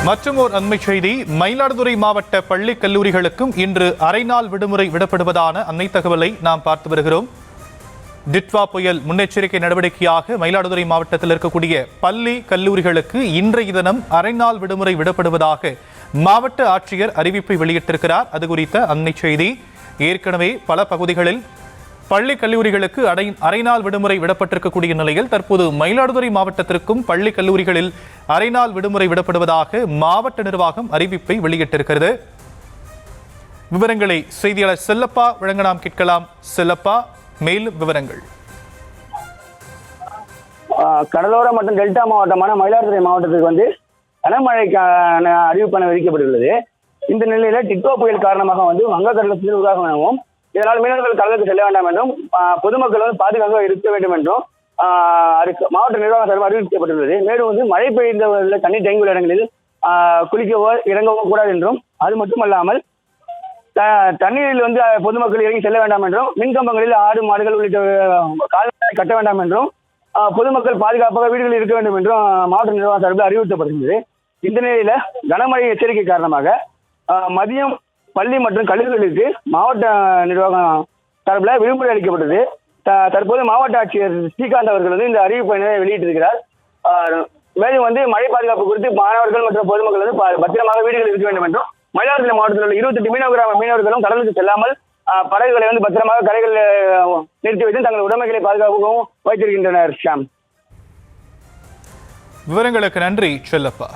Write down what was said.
மற்றும் ஓர் அண்மை செய்தி, மயிலாடுதுறை மாவட்ட பள்ளி கல்லூரிகளுக்கும் இன்று அரைநாள் விடுமுறை விடப்படுவதான அன்னை தகவலை நாம் பார்த்து வருகிறோம். டிட்வா புயல் முன்னெச்சரிக்கை நடவடிக்கையாக மயிலாடுதுறை மாவட்டத்தில் இருக்கக்கூடிய பள்ளி கல்லூரிகளுக்கு இன்றைய தினம் அரைநாள் விடுமுறை விடப்படுவதாக மாவட்ட ஆட்சியர் அறிவிப்பை வெளியிட்டிருக்கிறார். அது குறித்த அன்னை செய்தி. ஏற்கனவே பல பகுதிகளில் பள்ளி கல்லூரிகளுக்கு அரைநாள் விடுமுறை விடப்பட்டிருக்கக்கூடிய நிலையில் தற்போது மயிலாடுதுறை மாவட்டத்திற்கும் பள்ளி கல்லூரிகளில் அரைநாள் விடுமுறை விடப்படுவதாக மாவட்ட நிர்வாகம் அறிவிப்பை வெளியிட்டிருக்கிறது. விவரங்களை செய்தியாளர் செல்லப்பா வழங்க நாம் கேட்கலாம். செல்லப்பா, மேலும் விவரங்கள். கடலோர மற்றும் டெல்டா மாவட்டமான மயிலாடுதுறை மாவட்டத்துக்கு கனமழைக்கான அறிவிப்பான விதிக்கப்பட்டுள்ளது. இந்த நிலையில டிட்வா புயல் காரணமாக வங்கக்கடலில் உருவாகும் எனவும் இதனால் மீனவர்கள் கடலுக்கு செல்ல வேண்டாம் என்றும் பொதுமக்கள் பாதுகாப்பாக இருக்க வேண்டும் என்றும் மாவட்ட நிர்வாகம் சார்பாக அறிவிக்கப்பட்டுள்ளது. மேலும் மழை பெய்த தண்ணீர் தேங்கியுள்ள இடங்களில் குளிக்கவோ இறங்கவோ கூடாது என்றும், அது மட்டுமல்லாமல் தண்ணீரில் பொதுமக்கள் இறங்கி செல்ல வேண்டாம் என்றும், மின்கம்பங்களில் ஆடு மாடுகள் உள்ளிட்ட கால்நடை கட்ட வேண்டாம் என்றும், பொதுமக்கள் பாதுகாப்பாக வீடுகளில் இருக்க வேண்டும் என்றும் மாவட்ட நிர்வாகம் சார்பில் அறிவுறுத்தப்பட்டிருந்தது. இந்த நிலையில கனமழை எச்சரிக்கை காரணமாக மதியம் பள்ளி மற்றும் கல்லூரிகளுக்கு மாவட்ட நிர்வாகம் சார்பில் விடுமுறை அளிக்கப்பட்டது. தற்போது மாவட்ட ஆட்சியர் ஸ்ரீகாந்த் அவர்கள் இந்த அறிவிப்பை வெளியிட்டிருக்கிறார். மேலும் மழை பாதுகாப்பு குறித்து மாணவர்கள் மற்றும் பொதுமக்கள் பத்திரமாக வீடுகளில் இருக்க வேண்டும் என்றும், மயிலாடுதுறை மாவட்டத்தில் உள்ள 28 மீனவர்களும் கடலுக்கு செல்லாமல் படகுகளை பத்திரமாக கரைகளில் நிறுத்தி வைத்து தங்கள் உடைமைகளை பாதுகாக்கவும் வைத்திருக்கின்றனர். ஷாம், விவரங்களுக்கு நன்றி செல்லப்பா.